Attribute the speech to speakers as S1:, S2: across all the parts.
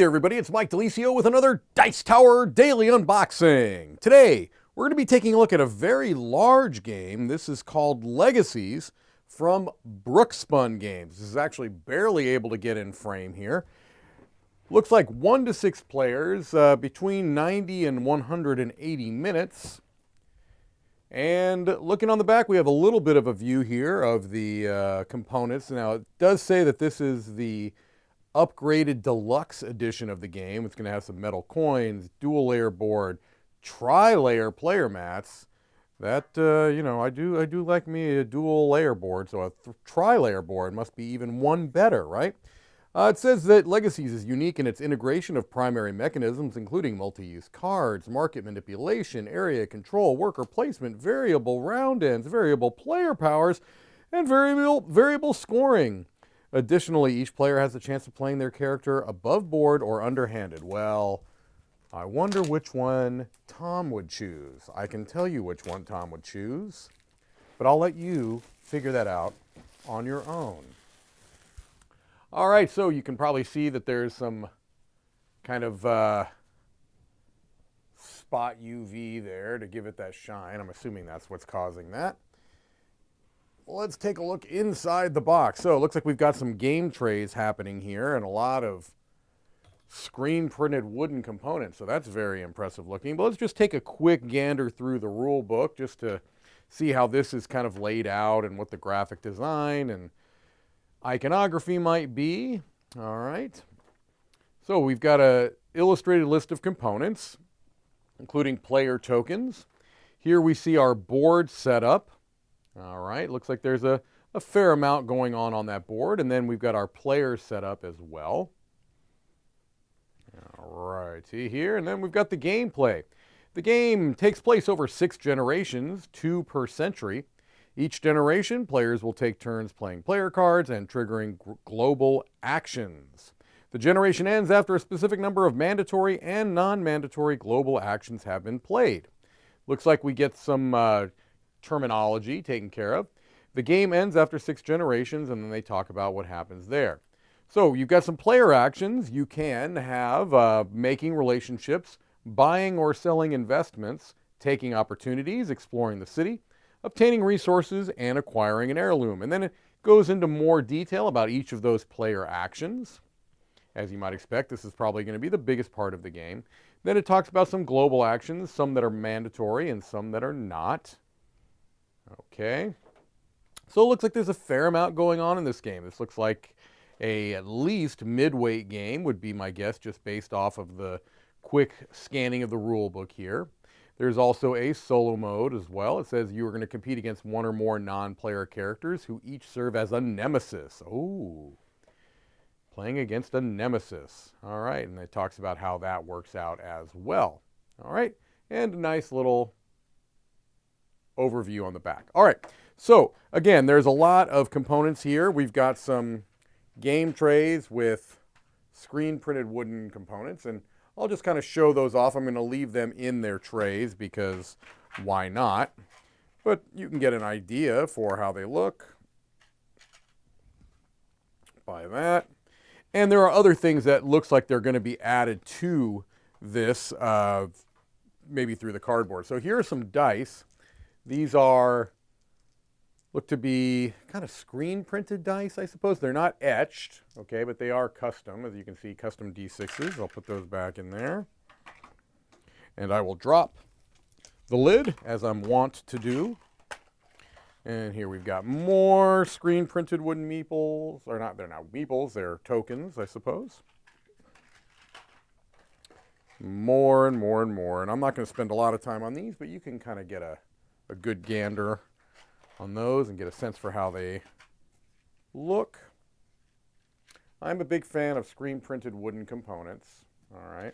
S1: there, everybody. It's Mike Delisio with another Dice Tower Daily Unboxing. Today, we're going to be taking a look at a very large game. This is called Legacies from Brookspun Games. This is actually barely able to get in frame here. Looks like 1 to 6 players, between 90 and 180 minutes. And looking on the back, we have a little bit of a view here of the components. Now, it does say that this is the upgraded deluxe edition of the game. It's going to have some metal coins, dual layer board, tri-layer player mats. That I do like me a dual layer board, so a tri-layer board must be even one better, right? It says that Legacies is unique in its integration of primary mechanisms, including multi-use cards, market manipulation, area control, worker placement, variable round ends, variable player powers, and variable scoring. Additionally, each player has a chance of playing their character above board or underhanded. Well, I wonder which one Tom would choose. I can tell you which one Tom would choose, but I'll let you figure that out on your own. All right, so you can probably see that there's some kind of spot UV there to give it that shine. I'm assuming that's what's causing that. Let's take a look inside the box. So it looks like we've got some game trays happening here and a lot of screen printed wooden components. So that's very impressive looking. But let's just take a quick gander through the rule book just to see how this is kind of laid out and what the graphic design and iconography might be. All right. So we've got a illustrated list of components, including player tokens. Here we see our board setup. All right, looks like there's a fair amount going on that board, and then we've got our players set up as well. All right, see here, and then we've got the gameplay. The game takes place over 6 generations, 2 per century. Each generation, players will take turns playing player cards and triggering global actions. The generation ends after a specific number of mandatory and non-mandatory global actions have been played. Looks like we get some terminology taken care of. The game ends after 6 generations, and then they talk about what happens there. So you've got some player actions. You can have making relationships, buying or selling investments, taking opportunities, exploring the city, obtaining resources, and acquiring an heirloom. And then it goes into more detail about each of those player actions. As you might expect, this is probably going to be the biggest part of the game. Then it talks about some global actions, some that are mandatory and some that are not. Okay, so it looks like there's a fair amount going on in this game. This looks like at least midweight game would be my guess, just based off of the quick scanning of the rule book here. There's also a solo mode as well. It says you are going to compete against 1 or more non-player characters who each serve as a nemesis. Oh, playing against a nemesis. All right, and it talks about how that works out as well. All right, and a nice little overview on the back. All right, so again, there's a lot of components here. We've got some game trays with screen printed wooden components, and I'll just kind of show those off. I'm going to leave them in their trays because why not? But you can get an idea for how they look by that. And there are other things that looks like they're going to be added to this, maybe through the cardboard. So here are some dice. These look to be kind of screen printed dice, I suppose. They're not etched, okay, but they are custom. As you can see, custom D6s. I'll put those back in there. And I will drop the lid, as I'm wont to do. And here we've got more screen printed wooden meeples. Or not, they're not meeples, they're tokens, I suppose. More and more and more. And I'm not going to spend a lot of time on these, but you can kind of get a good gander on those and get a sense for how they look. I'm a big fan of screen printed wooden components. All right.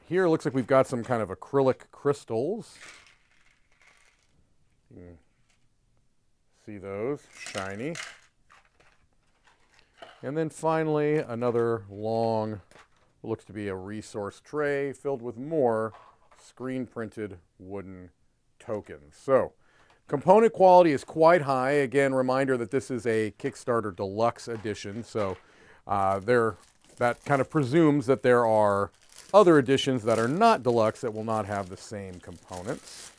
S1: Here it looks like we've got some kind of acrylic crystals. You can see those, shiny. And then finally, another long, looks to be a resource tray filled with more screen printed wooden tokens. So Component quality is quite high. Again, reminder that this is a Kickstarter Deluxe edition, so that kind of presumes that there are other editions that are not deluxe that will not have the same components.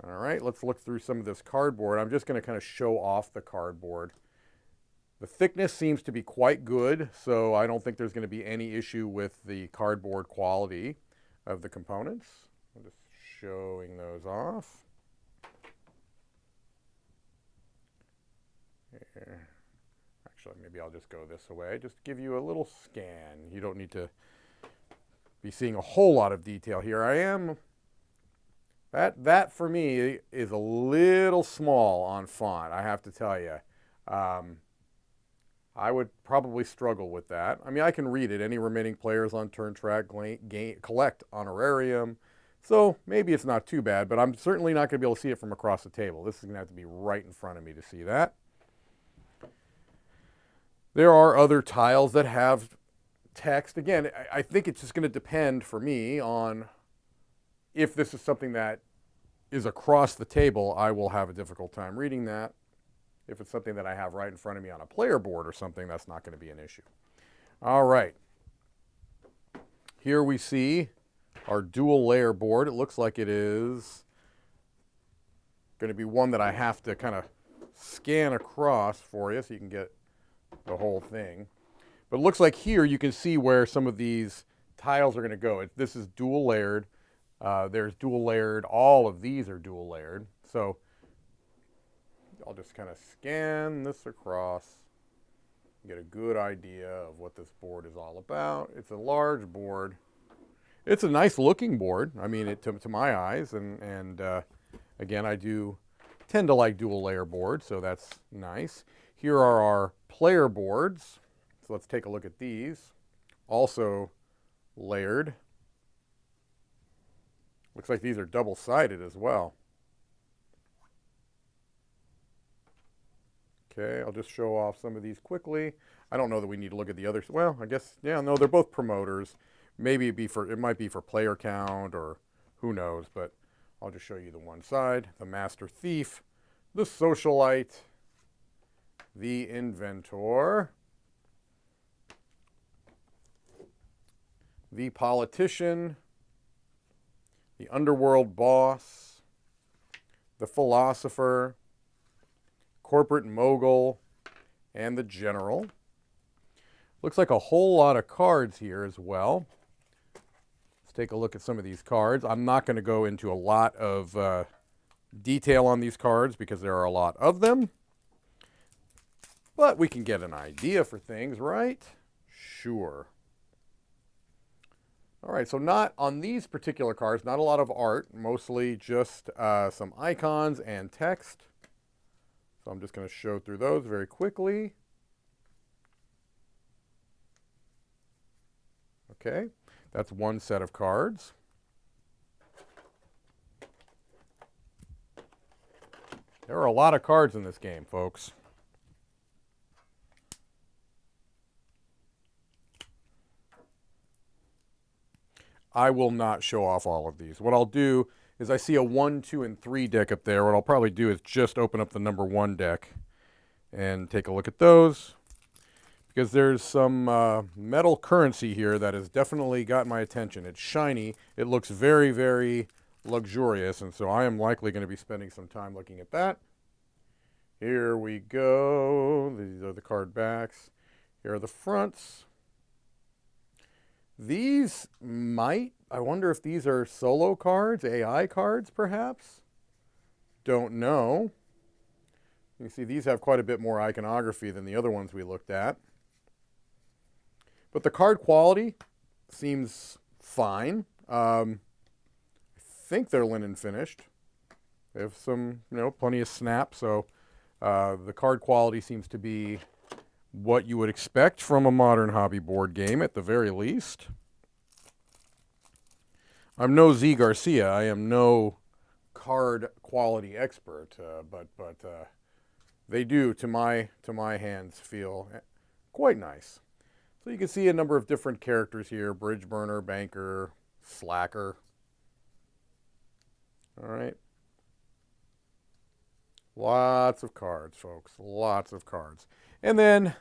S1: All right, let's look through some of this cardboard. I'm just going to kind of show off the cardboard. The thickness seems to be quite good, so I don't think there's going to be any issue with the cardboard quality of the components. I'm just showing those off. Here. Actually, maybe I'll just go this way. Just give you a little scan. You don't need to be seeing a whole lot of detail here. I am... That for me is a little small on font, I have to tell you. I would probably struggle with that. I mean, I can read it. Any remaining players on turn track collect honorarium. So maybe it's not too bad, but I'm certainly not going to be able to see it from across the table. This is going to have to be right in front of me to see that. There are other tiles that have text. Again, I think it's just going to depend for me on if this is something that is across the table. I will have a difficult time reading that. If it's something that I have right in front of me on a player board or something, that's not going to be an issue. All right. Here we see our dual layer board. It looks like it is going to be one that I have to kind of scan across for you so you can get the whole thing. But it looks like here you can see where some of these tiles are going to go. This is dual layered. There's dual layered. All of these are dual layered. So I'll just kind of scan this across, get a good idea of what this board is all about. It's a large board. It's a nice looking board. I mean, to my eyes. And again, I do tend to like dual layer boards, so that's nice. Here are our player boards. So let's take a look at these. Also layered. Looks like these are double-sided as well. Okay, I'll just show off some of these quickly. I don't know that we need to look at the others. Well, I guess, yeah, no, they're both promoters. Maybe it might be for player count or who knows, but I'll just show you the one side. The Master Thief, the Socialite, the Inventor, the Politician, the Underworld Boss, the Philosopher, Corporate Mogul, and the General. Looks like a whole lot of cards here as well. Let's take a look at some of these cards. I'm not going to go into a lot of detail on these cards because there are a lot of them. But we can get an idea for things, right? Sure. All right, so not on these particular cards, not a lot of art, mostly just some icons and text. So I'm just going to show through those very quickly. Okay, that's one set of cards. There are a lot of cards in this game, folks. I will not show off all of these. What I'll do is I see a 1, 2, and 3 deck up there. What I'll probably do is just open up the number 1 deck and take a look at those. Because there's some metal currency here that has definitely got my attention. It's shiny. It looks very, very luxurious. And so I am likely going to be spending some time looking at that. Here we go. These are the card backs. Here are the fronts. These I wonder if these are solo cards, AI cards perhaps? Don't know. You see these have quite a bit more iconography than the other ones we looked at. But the card quality seems fine. I think they're linen finished. They have some, plenty of snap, so the card quality seems to be what you would expect from a modern hobby board game at the very least. I'm no Z Garcia. I am no card quality expert, but they do, to my hands, feel quite nice. So you can see a number of different characters here: bridge burner, banker, slacker. All right. Lots of cards, folks. Lots of cards. And then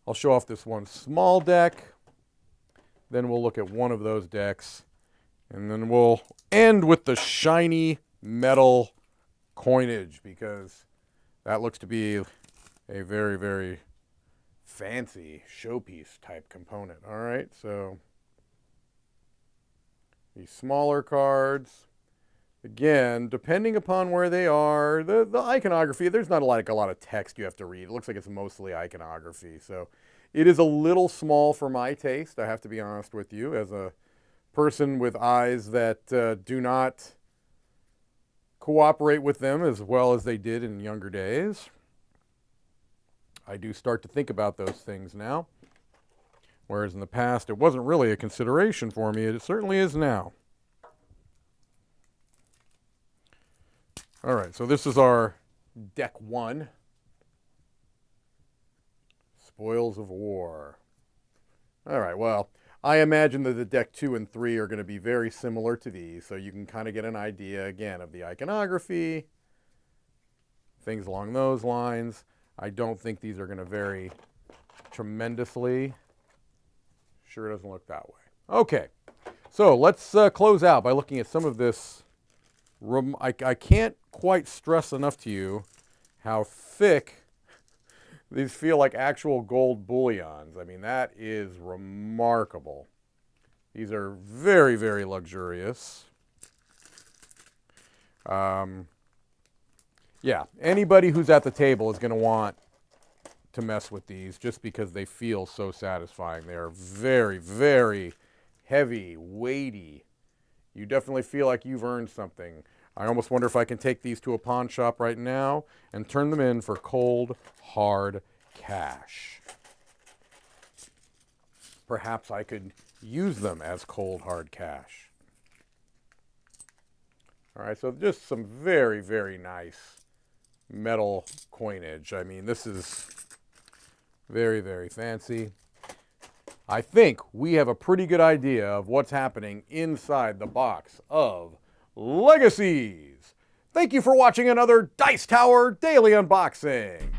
S1: I'll show off this one small deck. Then we'll look at one of those decks. And then we'll end with the shiny metal coinage, because that looks to be a very, very fancy showpiece type component. All right, so these smaller cards, again, depending upon where they are, the iconography, there's not a lot of text you have to read. It looks like it's mostly iconography. So it is a little small for my taste, I have to be honest with you, as a person with eyes that do not cooperate with them as well as they did in younger days. I do start to think about those things now, whereas in the past it wasn't really a consideration for me. It certainly is now. All right, so this is our deck 1. Spoils of War. All right, well, I imagine that the deck 2 and 3 are going to be very similar to these, so you can kind of get an idea, again, of the iconography, things along those lines. I don't think these are going to vary tremendously. Sure doesn't look that way. Okay, so let's close out by looking at some of this. I can't quite stress enough to you how thick these feel, like actual gold bullions. I mean, that is remarkable. These are very, very luxurious. Yeah, anybody who's at the table is going to want to mess with these just because they feel so satisfying. They are very, very heavy, weighty. You definitely feel like you've earned something. I almost wonder if I can take these to a pawn shop right now and turn them in for cold, hard cash. Perhaps I could use them as cold, hard cash. All right, so just some very, very nice metal coinage. I mean, this is very, very fancy. I think we have a pretty good idea of what's happening inside the box of Legacies. Thank you for watching another Dice Tower Daily Unboxing.